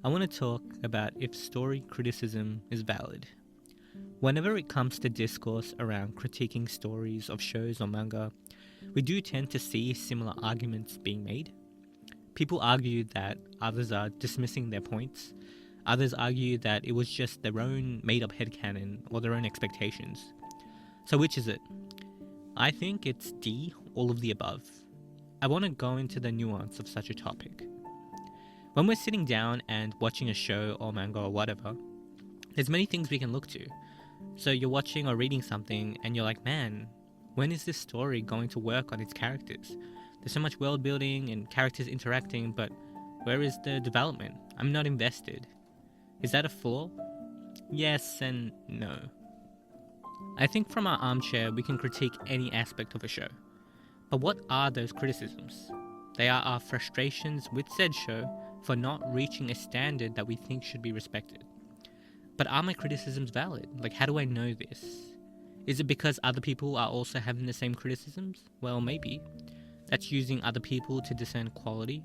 I want to talk about if story criticism is valid. Whenever it comes to discourse around critiquing stories of shows or manga, we do tend to see similar arguments being made. People argue that others are dismissing their points. Others argue that it was just their own made-up headcanon or their own expectations. So which is it? I think it's D, all of the above. I want to go into the nuance of such a topic. When we're sitting down and watching a show or manga or whatever, there's many things we can look to. So you're watching or reading something and you're like, man, when is this story going to work on its characters? There's so much world building and characters interacting, but where is the development? I'm not invested. Is that a flaw? Yes and no. I think from our armchair we can critique any aspect of a show. But what are those criticisms? They are our frustrations with said show for not reaching a standard that we think should be respected. But are my criticisms valid? Like, how do I know this? Is it because other people are also having the same criticisms? Well, maybe. That's using other people to discern quality.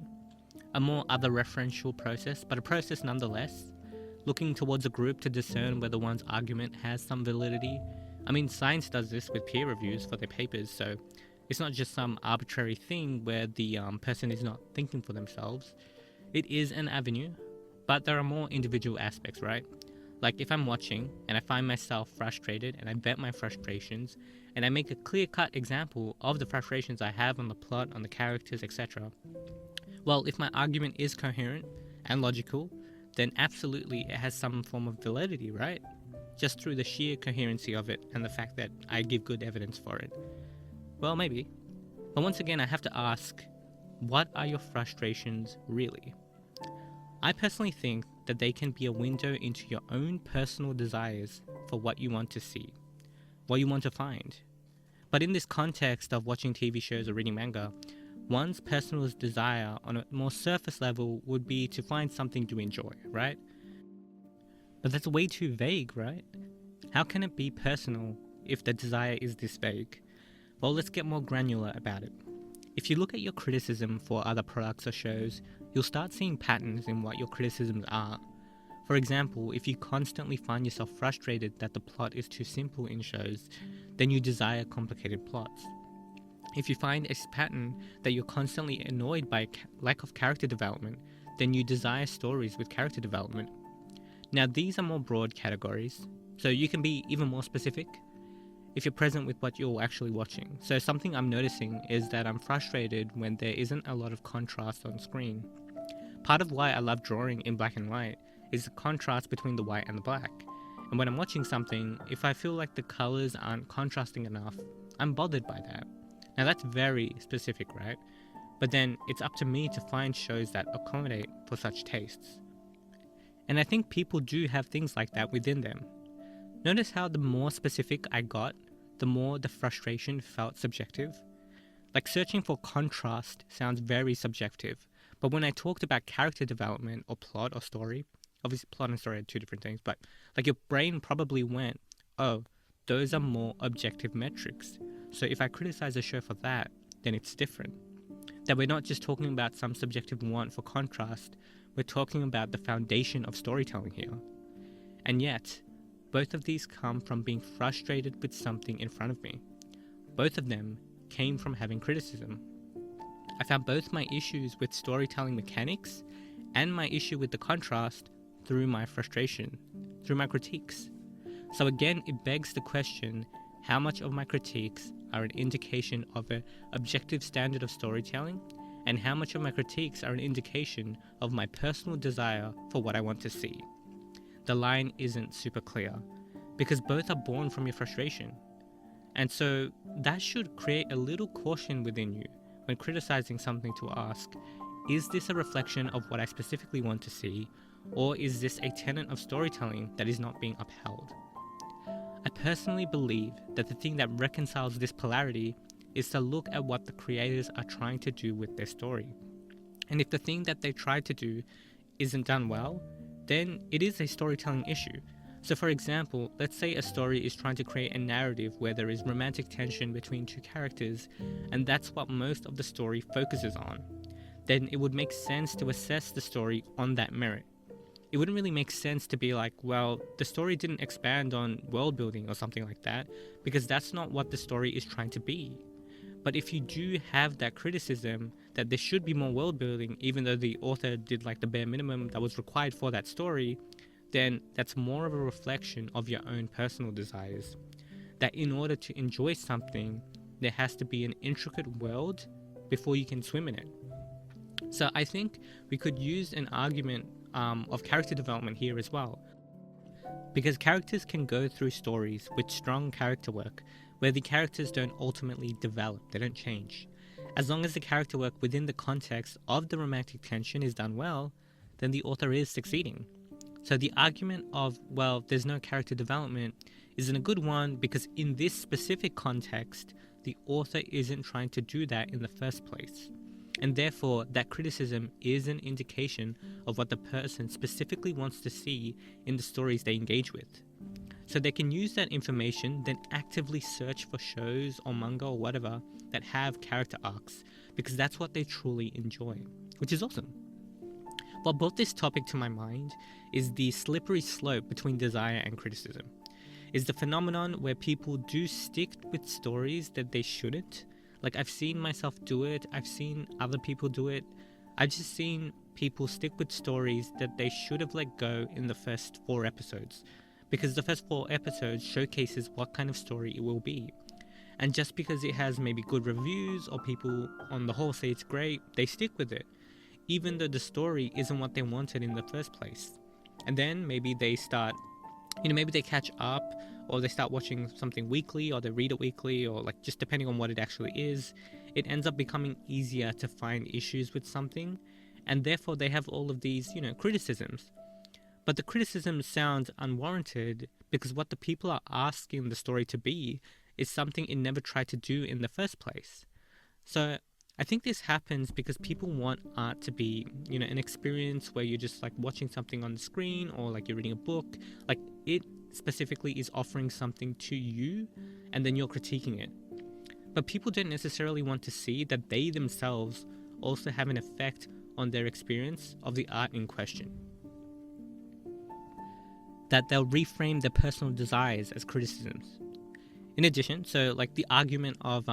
A more other referential process, but a process nonetheless. Looking towards a group to discern whether one's argument has some validity. I mean, science does this with peer reviews for their papers, so it's not just some arbitrary thing where the person is not thinking for themselves. It is an avenue, but there are more individual aspects, right? Like if I'm watching and I find myself frustrated and I vent my frustrations and I make a clear-cut example of the frustrations I have on the plot, on the characters, etc. Well, if my argument is coherent and logical, then absolutely it has some form of validity, right? Just through the sheer coherency of it and the fact that I give good evidence for it. Well, maybe. But once again, I have to ask, what are your frustrations really? I personally think that they can be a window into your own personal desires for what you want to see, what you want to find. But in this context of watching TV shows or reading manga, one's personal desire on a more surface level would be to find something to enjoy, right? But that's way too vague, right? How can it be personal if the desire is this vague? Well, let's get more granular about it. If you look at your criticism for other products or shows, you'll start seeing patterns in what your criticisms are. For example, if you constantly find yourself frustrated that the plot is too simple in shows, then you desire complicated plots. If you find a pattern that you're constantly annoyed by lack of character development, then you desire stories with character development. Now, these are more broad categories, so you can be even more specific if you're present with what you're actually watching. So something I'm noticing is that I'm frustrated when there isn't a lot of contrast on screen. Part of why I love drawing in black and white is the contrast between the white and the black. And when I'm watching something, if I feel like the colors aren't contrasting enough, I'm bothered by that. Now that's very specific, right? But then it's up to me to find shows that accommodate for such tastes. And I think people do have things like that within them. Notice how the more specific I got, the more the frustration felt subjective. Like searching for contrast sounds very subjective, but when I talked about character development or plot or story, obviously plot and story are two different things, but like your brain probably went, oh, those are more objective metrics. So if I criticize a show for that, then it's different. That we're not just talking about some subjective want for contrast, we're talking about the foundation of storytelling here. And yet, both of these come from being frustrated with something in front of me. Both of them came from having criticism. I found both my issues with storytelling mechanics and my issue with the contrast through my frustration, through my critiques. So again, it begs the question, how much of my critiques are an indication of an objective standard of storytelling, and how much of my critiques are an indication of my personal desire for what I want to see? The line isn't super clear, because both are born from your frustration. And so that should create a little caution within you when criticizing something to ask, is this a reflection of what I specifically want to see, or is this a tenet of storytelling that is not being upheld? I personally believe that the thing that reconciles this polarity is to look at what the creators are trying to do with their story. And if the thing that they tried to do isn't done well, then it is a storytelling issue. So for example, let's say a story is trying to create a narrative where there is romantic tension between two characters, and that's what most of the story focuses on. Then it would make sense to assess the story on that merit. it wouldn't really make sense to be like, well, the story didn't expand on world building or something like that, because that's not what the story is trying to be. But if you do have that criticism that there should be more world building, even though the author did like the bare minimum that was required for that story, then that's more of a reflection of your own personal desires. That in order to enjoy something, there has to be an intricate world before you can swim in it. So I think we could use an argument of character development here as well. Because characters can go through stories with strong character work where the characters don't ultimately develop, they don't change. As long as the character work within the context of the romantic tension is done well, then the author is succeeding. So the argument of, well, there's no character development isn't a good one, because in this specific context, the author isn't trying to do that in the first place. And therefore, that criticism is an indication of what the person specifically wants to see in the stories they engage with. So they can use that information, then actively search for shows or manga or whatever that have character arcs, because that's what they truly enjoy, which is awesome. What brought this topic to my mind is the slippery slope between desire and criticism. Is the phenomenon where people do stick with stories that they shouldn't. Like, I've seen myself do it, I've seen other people do it. I've just seen people stick with stories that they should have let go in the first 4 episodes, because the first 4 episodes showcases what kind of story it will be. And just because it has maybe good reviews or people on the whole say it's great, they stick with it, even though the story isn't what they wanted in the first place. And then maybe they start, maybe they catch up, or they start watching something weekly, or they read it weekly, or like just depending on what it actually is, it ends up becoming easier to find issues with something, and therefore they have all of these, criticisms. But the criticisms sound unwarranted because what the people are asking the story to be is something it never tried to do in the first place. So I think this happens because people want art to be, an experience where you're just like watching something on the screen, or like you're reading a book. Like, it specifically is offering something to you, and then you're critiquing it. But people don't necessarily want to see that they themselves also have an effect on their experience of the art in question. That they'll reframe their personal desires as criticisms. In addition, so like the argument of,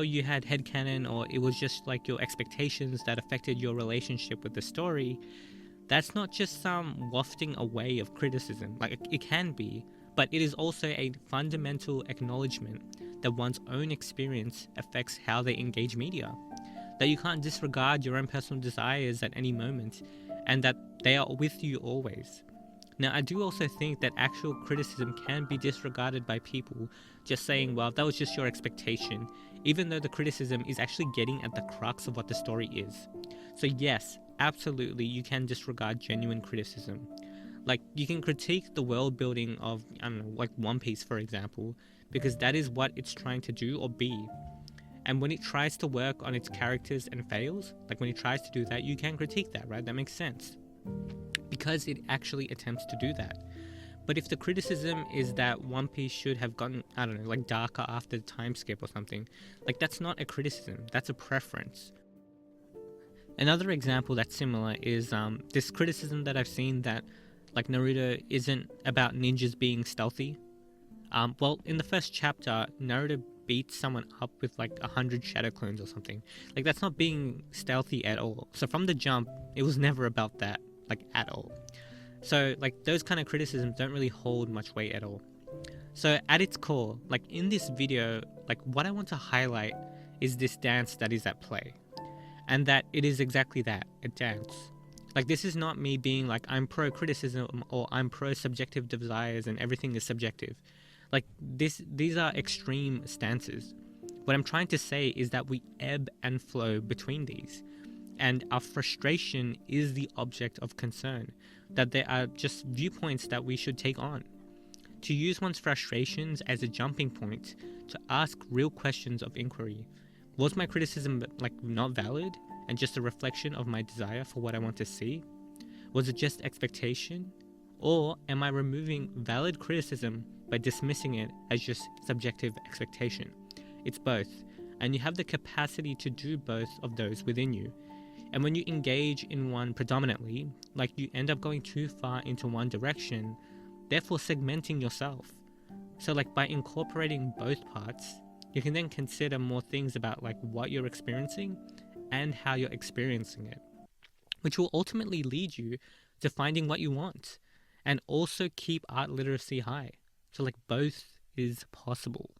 you had headcanon, or it was just like your expectations that affected your relationship with the story, that's not just some wafting away of criticism. Like, it can be, but it is also a fundamental acknowledgement that one's own experience affects how they engage media. That you can't disregard your own personal desires at any moment, and that they are with you always. Now, I do also think that actual criticism can be disregarded by people just saying, well, that was just your expectation, even though the criticism is actually getting at the crux of what the story is. So yes, absolutely, you can disregard genuine criticism. Like, you can critique the world building of, like One Piece, for example, because that is what it's trying to do or be. And when it tries to work on its characters and fails, like when it tries to do that, you can critique that, right? That makes sense, because it actually attempts to do that. But if the criticism is that One Piece should have gotten, like darker after the time skip or something, like that's not a criticism, that's a preference. Another example that's similar is this criticism that I've seen that like Naruto isn't about ninjas being stealthy. Well, in the first chapter, Naruto beats someone up with like 100 shadow clones or something. Like, that's not being stealthy at all. So from the jump, it was never about that, like, at all. So like those kind of criticisms don't really hold much weight at all. So at its core, like in this video, like what I want to highlight is this dance that is at play. And that it is exactly that, a dance. Like, this is not me being like, I'm pro-criticism or I'm pro-subjective desires and everything is subjective. Like, these are extreme stances. What I'm trying to say is that we ebb and flow between these. And our frustration is the object of concern. That there are just viewpoints that we should take on. To use one's frustrations as a jumping point to ask real questions of inquiry. Was my criticism like not valid and just a reflection of my desire for what I want to see? Was it just expectation? Or am I removing valid criticism by dismissing it as just subjective expectation? It's both, and you have the capacity to do both of those within you. And when you engage in one predominantly, like you end up going too far into one direction, therefore segmenting yourself. So like by incorporating both parts, you can then consider more things about like what you're experiencing and how you're experiencing it, which will ultimately lead you to finding what you want and also keep art literacy high. So like both is possible.